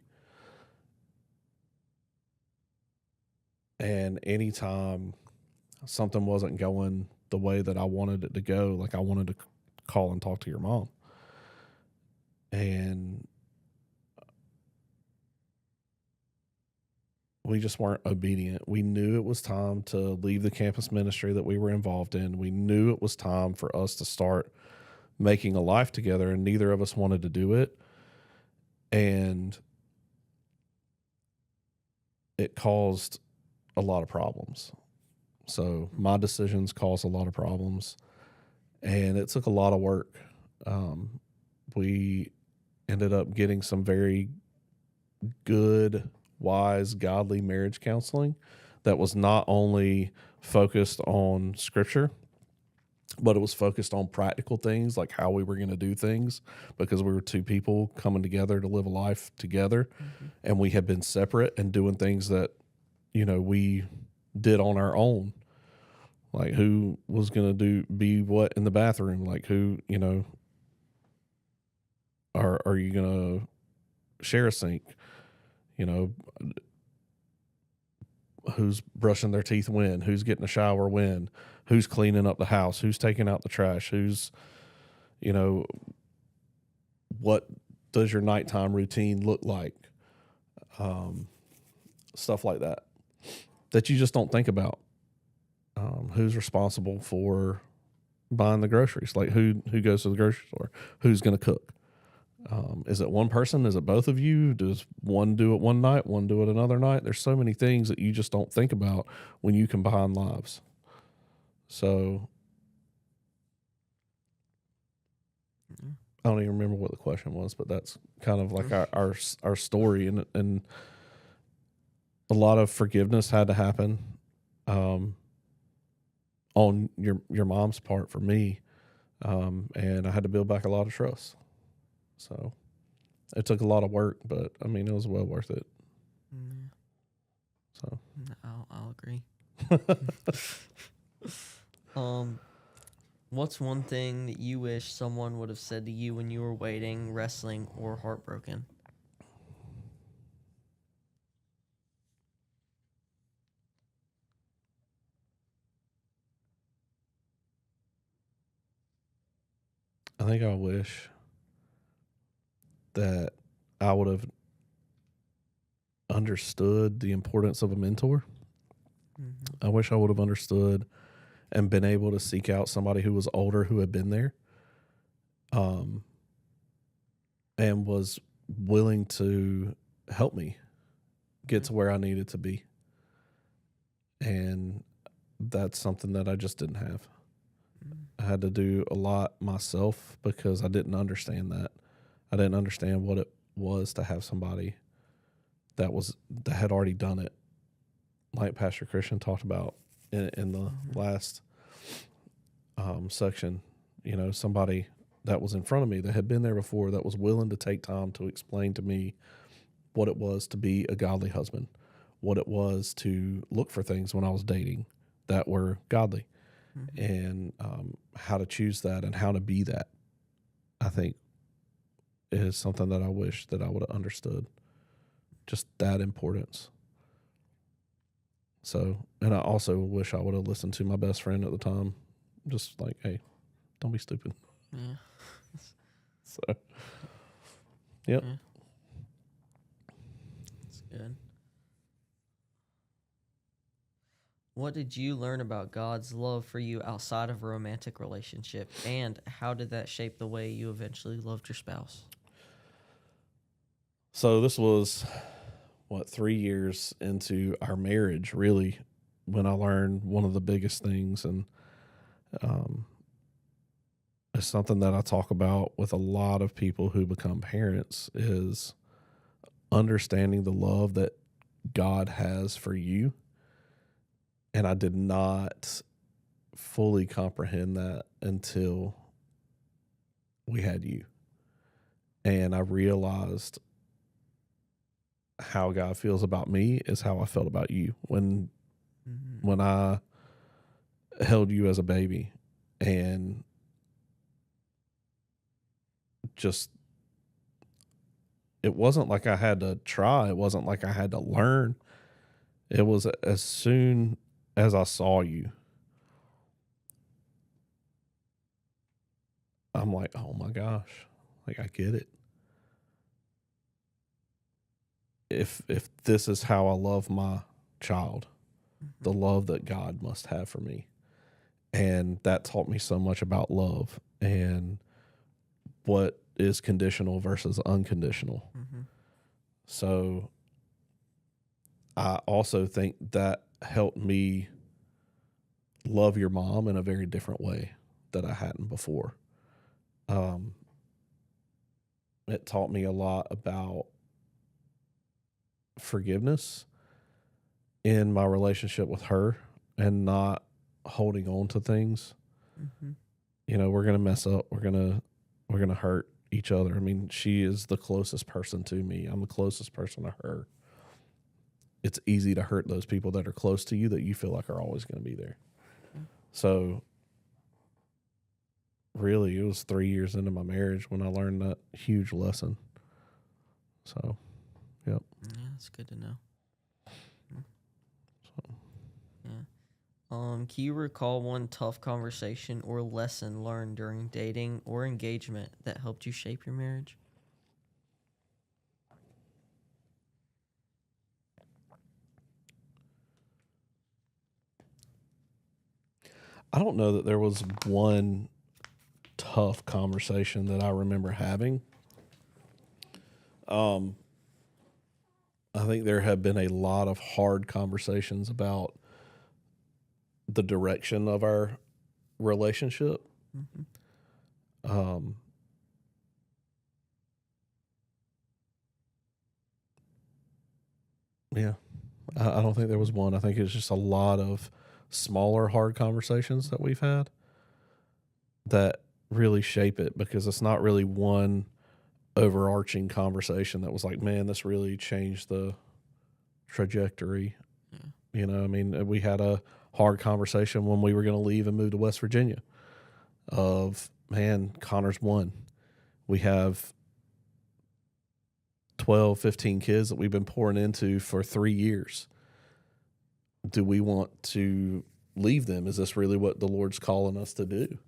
[SPEAKER 1] And anytime something wasn't going the way that I wanted it to go, like, I wanted to call and talk to your mom. And we just weren't obedient. We knew it was time to leave the campus ministry that we were involved in. We knew it was time for us to start making a life together, and neither of us wanted to do it. And it caused a lot of problems. So my decisions caused a lot of problems, and it took a lot of work. We ended up getting some very good, wise, godly marriage counseling that was not only focused on scripture, but it was focused on practical things, like how we were going to do things, because we were two people coming together to live a life together. And we had been separate and doing things that, we did on our own. Like, who was going to be what in the bathroom? Like, who, are you going to share a sink? Who's brushing their teeth when? Who's getting a shower when? Who's cleaning up the house? Who's taking out the trash? Who's, what does your nighttime routine look like? Stuff like that you just don't think about. Who's responsible for buying the groceries? Like, who goes to the grocery store? Who's going to cook? Is it one person? Is it both of you? Does one do it one night, one do it another night? There's so many things that you just don't think about when you combine lives. So I don't even remember what the question was, but that's kind of like our story, and a lot of forgiveness had to happen on your mom's part for me, and I had to build back a lot of trust. So it took a lot of work, but I mean, it was well worth it.
[SPEAKER 2] Mm,
[SPEAKER 1] So
[SPEAKER 2] I'll agree. What's one thing that you wish someone would have said to you when you were waiting, wrestling, or heartbroken?
[SPEAKER 1] I think I wish that I would have understood the importance of a mentor.
[SPEAKER 2] Mm-hmm.
[SPEAKER 1] I wish I would have understood and been able to seek out somebody who was older, who had been there, and was willing to help me get to where I needed to be. And that's something that I just didn't have. I had to do a lot myself because I didn't understand that. I didn't understand what it was to have somebody that had already done it, like Pastor Christian talked about in the last section. You know, somebody that was in front of me that had been there before, that was willing to take time to explain to me what it was to be a godly husband, what it was to look for things when I was dating that were godly, and how to choose that and how to be that. I think is something that I wish that I would have understood. Just that importance. So, and I also wish I would have listened to my best friend at the time. Just like, hey, don't be stupid.
[SPEAKER 2] Yeah.
[SPEAKER 1] So, yep.
[SPEAKER 2] Yeah. That's good. What did you learn about God's love for you outside of a romantic relationship, and how did that shape the way you eventually loved your spouse?
[SPEAKER 1] So this was 3 years into our marriage, really, when I learned one of the biggest things, and it's something that I talk about with a lot of people who become parents, is understanding the love that God has for you. And I did not fully comprehend that until we had you. And I realized how God feels about me is how I felt about you when I held you as a baby, and just, it wasn't like I had to try. It wasn't like I had to learn. It was as soon as I saw you, I'm like, oh my gosh, like I get it. If this is how I love my child, the love that God must have for me. And that taught me so much about love and what is conditional versus unconditional. So I also think that helped me love your mom in a very different way that I hadn't before. It taught me a lot about forgiveness in my relationship with her and not holding on to things. You know, we're going to mess up. We're going to hurt each other. I mean, she is the closest person to me. I'm the closest person to her. It's easy to hurt those people that are close to you that you feel like are always going to be there. So really, it was 3 years into my marriage when I learned that huge lesson. So, yep.
[SPEAKER 2] Yeah, that's good to know.
[SPEAKER 1] So,
[SPEAKER 2] yeah. Can you recall one tough conversation or lesson learned during dating or engagement that helped you shape your marriage?
[SPEAKER 1] I don't know that there was one tough conversation that I remember having. Um, I think there have been a lot of hard conversations about the direction of our relationship. Um, yeah, I don't think there was one. I think it's just a lot of smaller, hard conversations that we've had that really shape it, because it's not really one overarching conversation that was like, man, this really changed the trajectory. You know, I mean, we had a hard conversation when we were going to leave and move to West Virginia of, man, Connor's one. We have 12, 15 kids that we've been pouring into for 3 years. Do we want to leave them? Is this really what the Lord's calling us to do?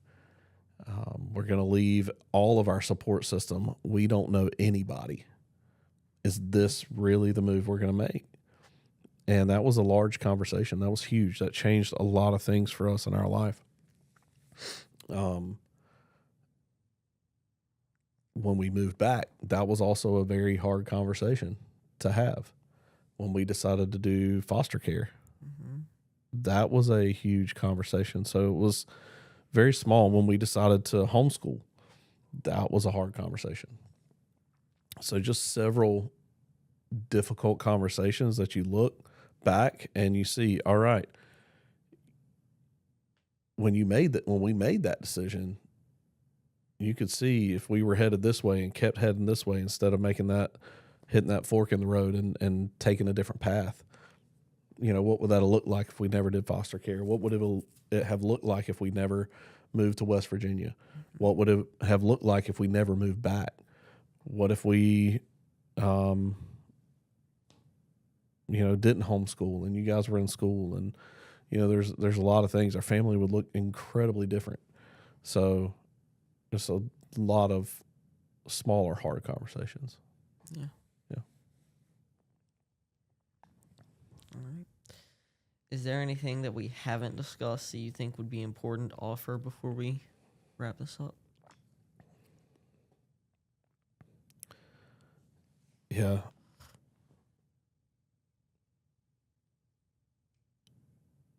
[SPEAKER 1] We're going to leave all of our support system. We don't know anybody. Is this really the move we're going to make? And that was a large conversation. That was huge. That changed a lot of things for us in our life. When we moved back, that was also a very hard conversation to have. When we decided to do foster care, that was a huge conversation. So it was very small. When we decided to homeschool, that was a hard conversation. So just several difficult conversations that you look back and you see, all right, when we made that decision, you could see if we were headed this way and kept heading this way instead of hitting that fork in the road and taking a different path. You know, what would that have looked like if we never did foster care? What would it have looked like if we never moved to West Virginia? What would it have looked like if we never moved back? What if we, didn't homeschool and you guys were in school? And, there's a lot of things. Our family would look incredibly different. So just a lot of smaller, hard conversations.
[SPEAKER 2] Yeah.
[SPEAKER 1] Yeah.
[SPEAKER 2] All right. Is there anything that we haven't discussed that you think would be important to offer before we wrap this up?
[SPEAKER 1] Yeah.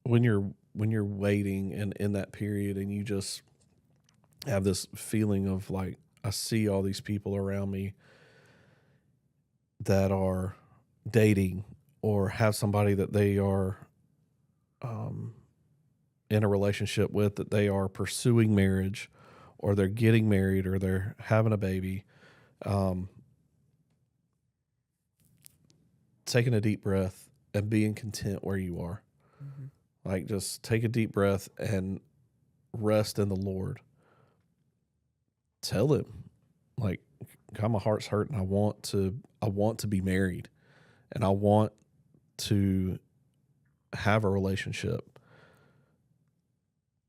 [SPEAKER 1] When you're waiting and in that period and you just have this feeling of like, I see all these people around me that are dating or have somebody that they are in a relationship with, that they are pursuing marriage or they're getting married or they're having a baby. Taking a deep breath and being content where you are. Like, just take a deep breath and rest in the Lord. Tell him, like, God, my heart's hurt and I want to be married and I want to have a relationship,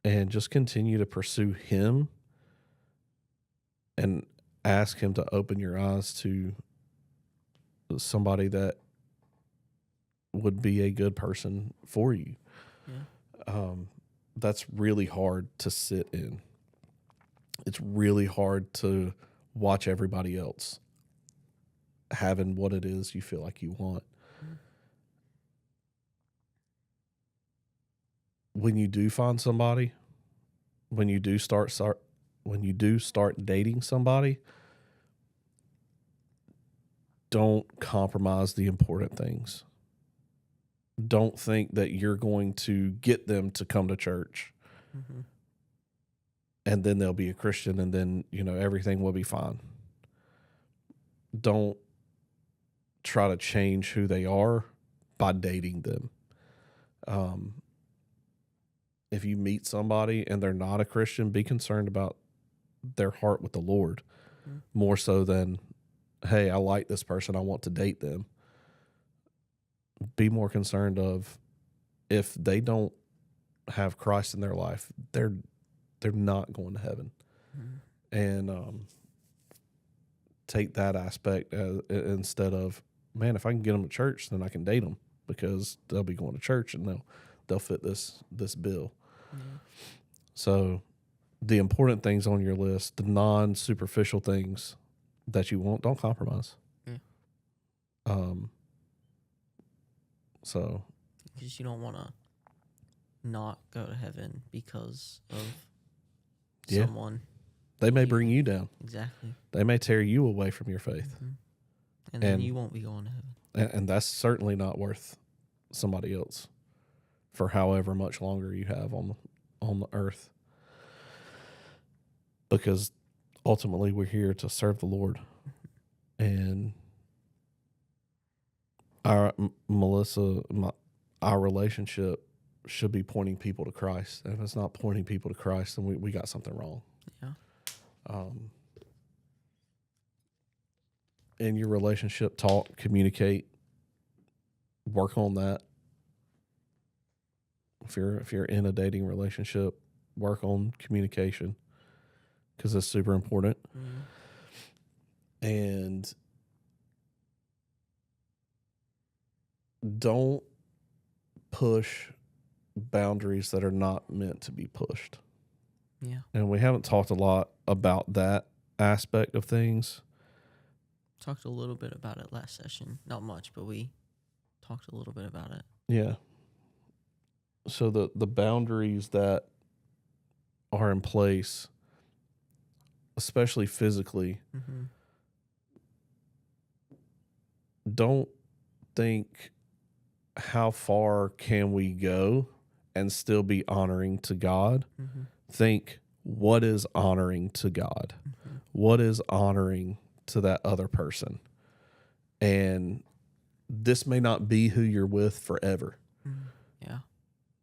[SPEAKER 1] and just continue to pursue him and ask him to open your eyes to somebody that would be a good person for you.
[SPEAKER 2] Yeah.
[SPEAKER 1] That's really hard to sit in. It's really hard to watch everybody else having what it is you feel like you want. When you do find somebody, when you do start dating somebody, don't compromise the important things. Don't think that you're going to get them to come to church and then they'll be a Christian and then, everything will be fine. Don't try to change who they are by dating them. If you meet somebody and they're not a Christian, be concerned about their heart with the Lord more so than, hey, I like this person, I want to date them. Be more concerned of, if they don't have Christ in their life, they're not going to heaven. And take that aspect instead of, man, if I can get them to church, then I can date them because they'll be going to church and they'll fit this bill. So the important things on your list, the non-superficial things that you want, don't compromise. So
[SPEAKER 2] Because you don't want to not go to heaven because of
[SPEAKER 1] Yeah.
[SPEAKER 2] someone.
[SPEAKER 1] they may
[SPEAKER 2] You-
[SPEAKER 1] bring you down.
[SPEAKER 2] Exactly.
[SPEAKER 1] They may tear you away from your faith.
[SPEAKER 2] And then
[SPEAKER 1] And-
[SPEAKER 2] you won't be going to heaven.
[SPEAKER 1] And that's certainly not worth somebody else for however much longer you have on the earth. Because ultimately we're here to serve the Lord. And our our relationship should be pointing people to Christ. And if it's not pointing people to Christ, then we got something wrong.
[SPEAKER 2] Yeah.
[SPEAKER 1] In your relationship, talk, communicate, work on that. If you're in a dating relationship, work on communication because it's super important. And don't push boundaries that are not meant to be pushed.
[SPEAKER 2] Yeah.
[SPEAKER 1] And we haven't talked a lot about that aspect of things.
[SPEAKER 2] Talked a little bit about it last session. Not much, but we talked a little bit about it.
[SPEAKER 1] Yeah. So the boundaries that are in place, especially physically, don't think how far can we go and still be honoring to God. Think what is honoring to God? What is honoring to that other person? And this may not be who you're with forever.
[SPEAKER 2] Yeah.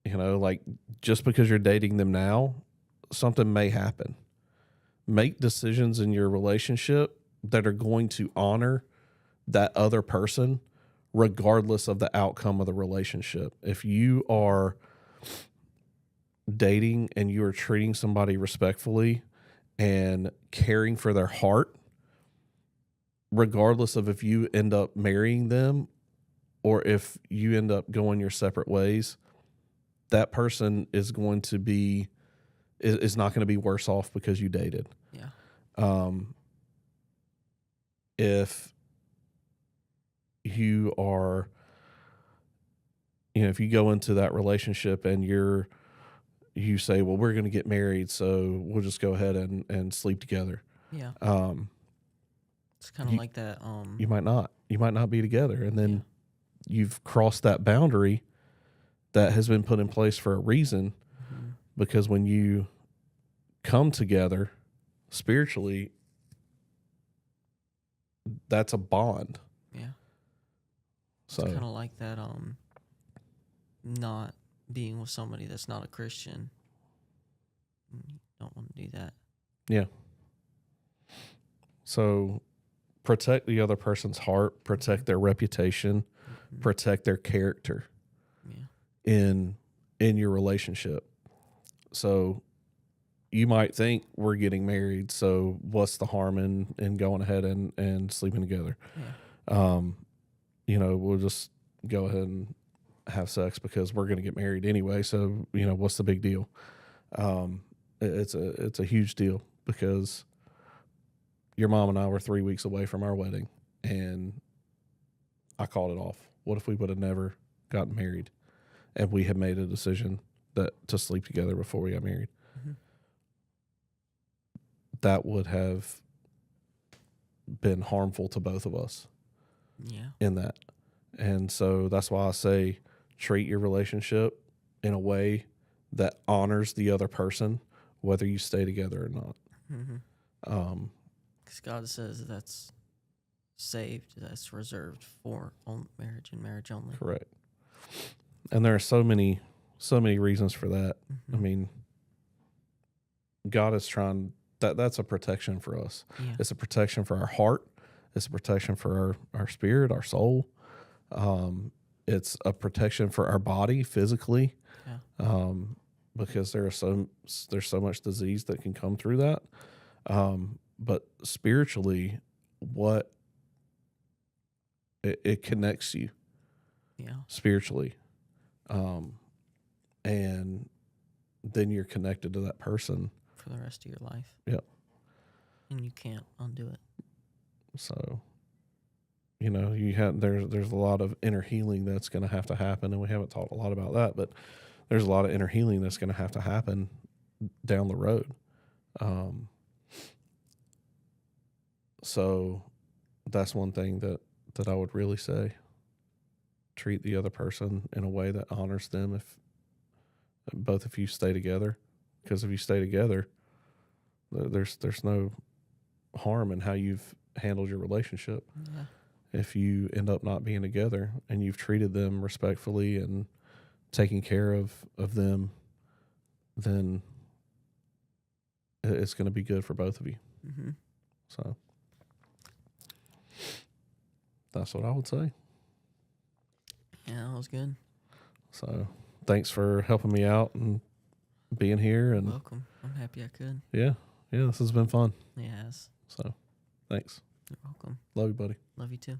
[SPEAKER 1] You know, like just because you're dating them now, something may happen. Make decisions in your relationship that are going to honor that other person regardless of the outcome of the relationship. If you are dating and you are treating somebody respectfully and caring for their heart, regardless of if you end up marrying them or if you end up going your separate ways, that person is going to be is not going to be worse off because you dated.
[SPEAKER 2] Yeah.
[SPEAKER 1] If you are, if you go into that relationship and you say, well, we're going to get married, so we'll just go ahead and sleep together.
[SPEAKER 2] Yeah. It's kind of
[SPEAKER 1] you-
[SPEAKER 2] like that.
[SPEAKER 1] You might not be together. And then you've crossed that boundary that has been put in place for a reason, because when you come together spiritually, that's a bond.
[SPEAKER 2] Yeah.
[SPEAKER 1] So
[SPEAKER 2] It's kind of like that. Not being with somebody that's not a Christian. You don't want to do that.
[SPEAKER 1] yeah. So protect the other person's heart, protect their reputation, protect their character
[SPEAKER 2] Yeah.
[SPEAKER 1] in your relationship. So you might think we're getting married, so what's the harm in going ahead and sleeping together?
[SPEAKER 2] Yeah.
[SPEAKER 1] We'll just go ahead and have sex because we're going to get married anyway. So, what's the big deal? It's a huge deal because your mom and I were 3 weeks away from our wedding and I called it off. What if we would have never gotten married and we had made a decision to sleep together before we got married? That would have been harmful to both of us.
[SPEAKER 2] Yeah.
[SPEAKER 1] In that. And so that's why I say treat your relationship in a way that honors the other person, whether you stay together or not.
[SPEAKER 2] Because God says that's saved, that's reserved for marriage and marriage only.
[SPEAKER 1] Correct. And there are so many reasons for that. I mean, God is trying that's a protection for us.
[SPEAKER 2] Yeah.
[SPEAKER 1] It's a protection for our heart. It's a protection for our spirit, our soul. It's a protection for our body physically.
[SPEAKER 2] Yeah.
[SPEAKER 1] Because there's so much disease that can come through that. But spiritually, what it connects you
[SPEAKER 2] Yeah.
[SPEAKER 1] spiritually. And then you're connected to that person.
[SPEAKER 2] For the rest of your life.
[SPEAKER 1] Yep.
[SPEAKER 2] And you can't undo it.
[SPEAKER 1] So you know, there's a lot of inner healing that's going to have to happen, and we haven't talked a lot about that, but there's a lot of inner healing that's going to have to happen down the road. So that's one thing that I would really say. Treat the other person in a way that honors them if both of you stay together, because if you stay together, there's no harm in how you've handled your relationship.
[SPEAKER 2] Yeah.
[SPEAKER 1] If you end up not being together and you've treated them respectfully and taking care of them, then it's going to be good for both of you.
[SPEAKER 2] Mm-hmm.
[SPEAKER 1] So that's what I would say.
[SPEAKER 2] Yeah, that was good.
[SPEAKER 1] So thanks for helping me out and being here. And
[SPEAKER 2] Welcome. I'm happy I could.
[SPEAKER 1] yeah, this has been fun.
[SPEAKER 2] Yes.
[SPEAKER 1] So thanks.
[SPEAKER 2] You're welcome.
[SPEAKER 1] Love you, buddy.
[SPEAKER 2] Love you too.